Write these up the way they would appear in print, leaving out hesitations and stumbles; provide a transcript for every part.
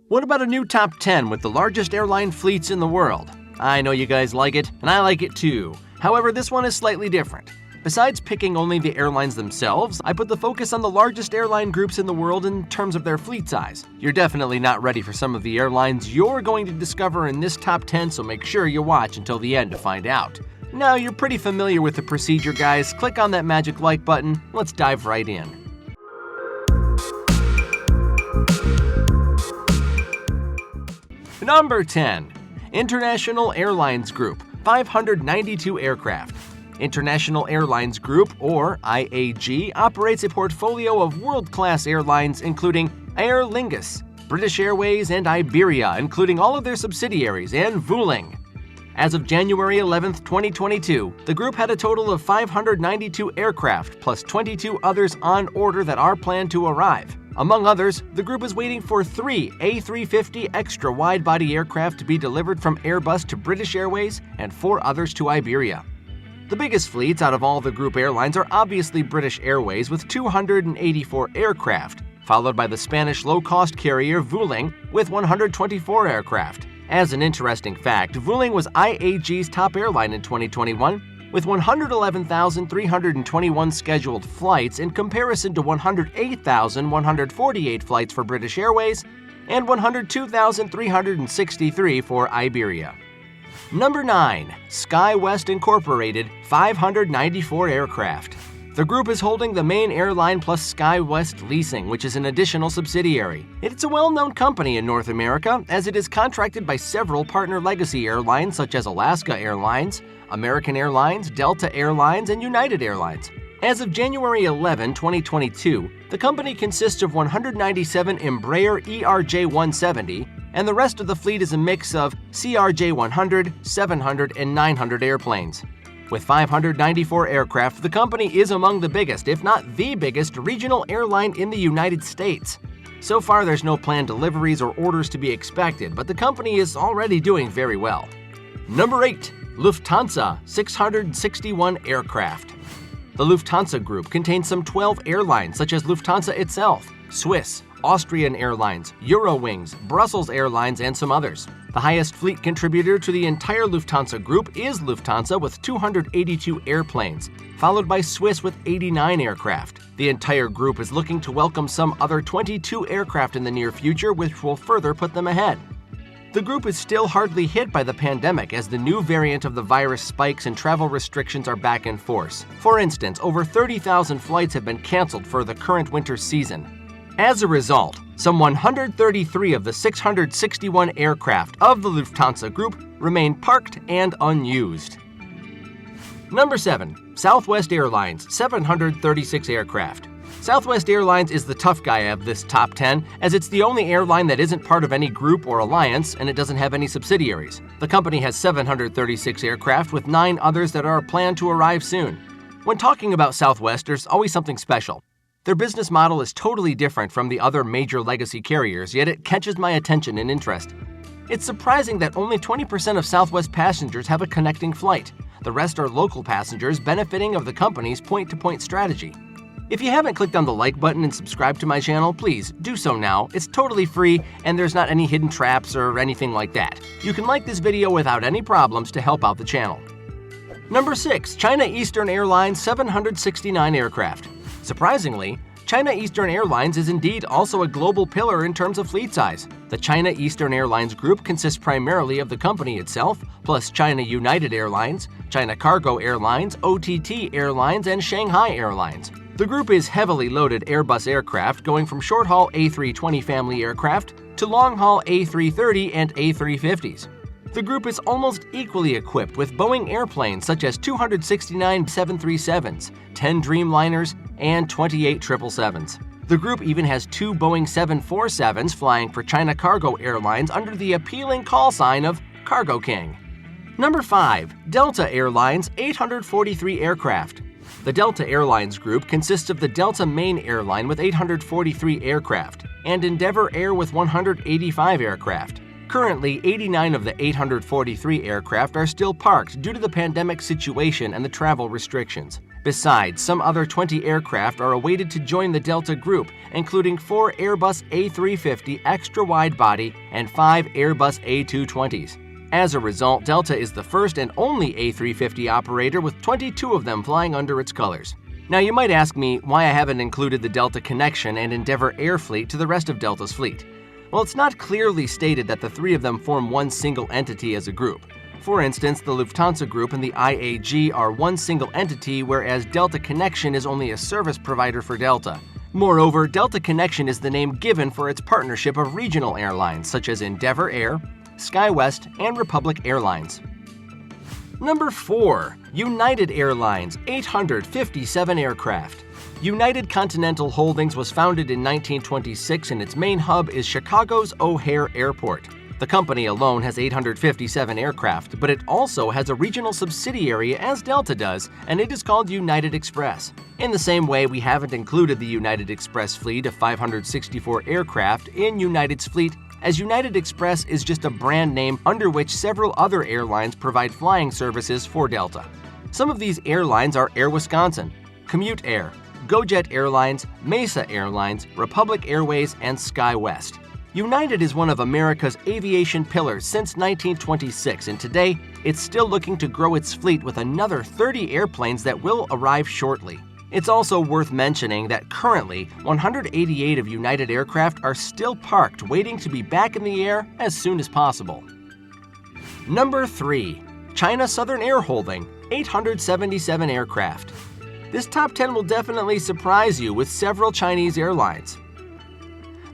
What about a new top 10 with the largest airline fleets in the world? I know you guys like it, and I like it too. However, this one is slightly different. Besides picking only the airlines themselves, I put the focus on the largest airline groups in the world in terms of their fleet size. You're definitely not ready for some of the airlines you're going to discover in this top 10, so make sure you watch until the end to find out. Now you're pretty familiar with the procedure, guys. Click on that magic like button. Let's dive right in. Number 10. International Airlines Group, 592 aircraft. International Airlines Group, or IAG, operates a portfolio of world-class airlines including Aer Lingus, British Airways, and Iberia, including all of their subsidiaries, and Vueling. As of January 11, 2022, the group had a total of 592 aircraft, plus 22 others on order that are planned to arrive. Among others, the group is waiting for 3 A350 extra wide-body aircraft to be delivered from Airbus to British Airways and 4 others to Iberia. The biggest fleets out of all the group airlines are obviously British Airways with 284 aircraft, followed by the Spanish low-cost carrier Vueling with 124 aircraft. As an interesting fact, Vueling was IAG's top airline in 2021, with 111,321 scheduled flights in comparison to 108,148 flights for British Airways and 102,363 for Iberia. Number 9. SkyWest Incorporated, 594 aircraft. The group is holding the main airline plus SkyWest Leasing, which is an additional subsidiary. It's a well-known company in North America, as it is contracted by several partner legacy airlines such as Alaska Airlines, American Airlines, Delta Airlines, and United Airlines. As of January 11, 2022, the company consists of 197 Embraer ERJ-170, and the rest of the fleet is a mix of CRJ-100, 700, and 900 airplanes. With 594 aircraft, the company is among the biggest, if not the biggest, regional airline in the United States. So far, there's no planned deliveries or orders to be expected, but the company is already doing very well. Number 8. Lufthansa, 661 aircraft. The Lufthansa Group contains some 12 airlines such as Lufthansa itself, Swiss, Austrian Airlines, Eurowings, Brussels Airlines, and some others. The highest fleet contributor to the entire Lufthansa Group is Lufthansa with 282 airplanes, followed by Swiss with 89 aircraft. The entire group is looking to welcome some other 22 aircraft in the near future, which will further put them ahead. The group is still hardly hit by the pandemic as the new variant of the virus spikes and travel restrictions are back in force. For instance, over 30,000 flights have been canceled for the current winter season. As a result, some 133 of the 661 aircraft of the Lufthansa Group remain parked and unused. Number 7. Southwest Airlines, 736 aircraft. Southwest Airlines is the tough guy of this top 10, as it's the only airline that isn't part of any group or alliance, and it doesn't have any subsidiaries. The company has 736 aircraft, with 9 others that are planned to arrive soon. When talking about Southwest, there's always something special. Their business model is totally different from the other major legacy carriers, yet it catches my attention and interest. It's surprising that only 20% of Southwest passengers have a connecting flight. The rest are local passengers benefiting of the company's point-to-point strategy. If you haven't clicked on the like button and subscribed to my channel, please do so now. It's totally free and there's not any hidden traps or anything like that. You can like this video without any problems to help out the channel. Number 6. China Eastern Airlines, 769 aircraft. Surprisingly, China Eastern Airlines is indeed also a global pillar in terms of fleet size. The China Eastern Airlines Group consists primarily of the company itself, plus China United Airlines, China Cargo Airlines, OTT Airlines, and Shanghai Airlines. The group is heavily loaded Airbus aircraft, going from short-haul A320 family aircraft to long-haul A330 and A350s. The group is almost equally equipped with Boeing airplanes such as 269 737s, 10 Dreamliners, and 28 777s. The group even has 2 Boeing 747s flying for China Cargo Airlines under the appealing call sign of Cargo King. Number 5. Delta Airlines, 843 aircraft. The Delta Airlines Group consists of the Delta main airline with 843 aircraft and Endeavour Air with 185 aircraft. Currently, 89 of the 843 aircraft are still parked due to the pandemic situation and the travel restrictions. Besides, some other 20 aircraft are awaited to join the Delta Group, including 4 Airbus A350 extra wide-body and 5 Airbus A220s. As a result, Delta is the first and only A350 operator with 22 of them flying under its colors. Now you might ask me why I haven't included the Delta Connection and Endeavour Air fleet to the rest of Delta's fleet. Well, it's not clearly stated that the three of them form one single entity as a group. For instance, the Lufthansa Group and the IAG are one single entity, whereas Delta Connection is only a service provider for Delta. Moreover, Delta Connection is the name given for its partnership of regional airlines such as Endeavour Air, SkyWest, and Republic Airlines. Number 4. United Airlines, 857 aircraft. United Continental Holdings was founded in 1926 and its main hub is Chicago's O'Hare Airport. The company alone has 857 aircraft, but it also has a regional subsidiary as Delta does, and it is called United Express. In the same way, we haven't included the United Express fleet of 564 aircraft in United's fleet, as United Express is just a brand name under which several other airlines provide flying services for Delta. Some of these airlines are Air Wisconsin, Commute Air, GoJet Airlines, Mesa Airlines, Republic Airways, and SkyWest. United is one of America's aviation pillars since 1926, and today it's still looking to grow its fleet with another 30 airplanes that will arrive shortly. It's also worth mentioning that currently 188 of United aircraft are still parked waiting to be back in the air as soon as possible. Number 3. China Southern Air Holding, 877 aircraft. This top 10 will definitely surprise you with several Chinese airlines.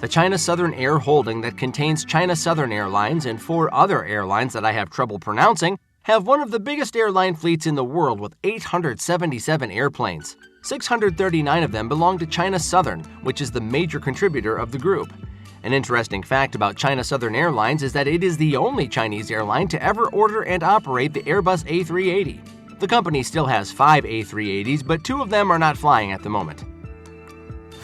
The China Southern Air Holding that contains China Southern Airlines and 4 other airlines that I have trouble pronouncing have one of the biggest airline fleets in the world with 877 airplanes. 639 of them belong to China Southern, which is the major contributor of the group. An interesting fact about China Southern Airlines is that it is the only Chinese airline to ever order and operate the Airbus A380. The company still has 5 A380s, but 2 of them are not flying at the moment.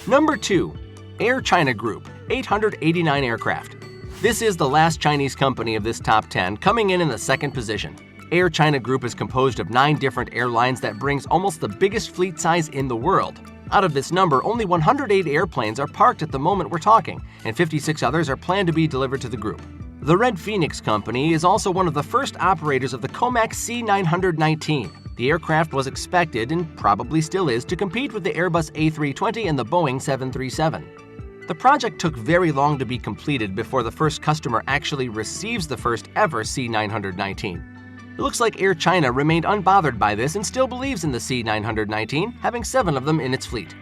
Number 2. Air China Group, 889 aircraft. This is the last Chinese company of this top 10, coming in the second position. Air China Group is composed of 9 different airlines that brings almost the biggest fleet size in the world. Out of this number, only 108 airplanes are parked at the moment we're talking, and 56 others are planned to be delivered to the group. The Red Phoenix Company is also one of the first operators of the Comac C919. The aircraft was expected, and probably still is, to compete with the Airbus A320 and the Boeing 737. The project took very long to be completed before the first customer actually receives the first ever C919. It looks like Air China remained unbothered by this and still believes in the C919, having 7 of them in its fleet.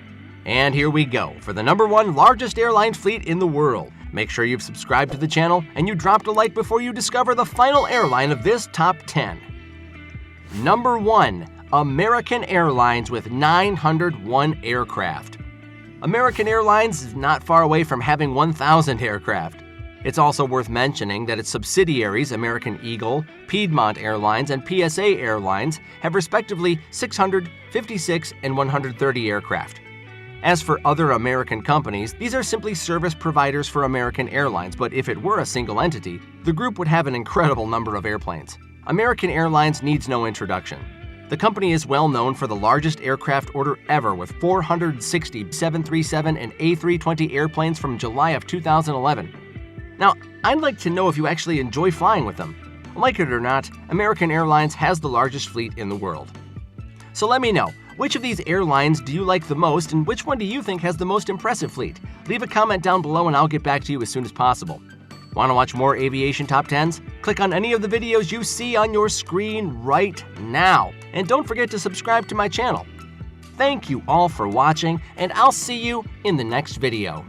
And here we go for the number 1 largest airline fleet in the world. Make sure you've subscribed to the channel and you dropped a like before you discover the final airline of this top 10. Number 1. American Airlines with 901 aircraft. American Airlines is not far away from having 1,000 aircraft. It's also worth mentioning that its subsidiaries, American Eagle, Piedmont Airlines, and PSA Airlines, have respectively 600, 56, and 130 aircraft. As for other American companies, these are simply service providers for American Airlines, but if it were a single entity, the group would have an incredible number of airplanes. American Airlines needs no introduction. The company is well known for the largest aircraft order ever with 460 737 and A320 airplanes from July of 2011. Now, I'd like to know if you actually enjoy flying with them. Like it or not, American Airlines has the largest fleet in the world. So let me know, which of these airlines do you like the most and which one do you think has the most impressive fleet? Leave a comment down below and I'll get back to you as soon as possible. Want to watch more aviation top 10s? Click on any of the videos you see on your screen right now. And don't forget to subscribe to my channel. Thank you all for watching, and I'll see you in the next video.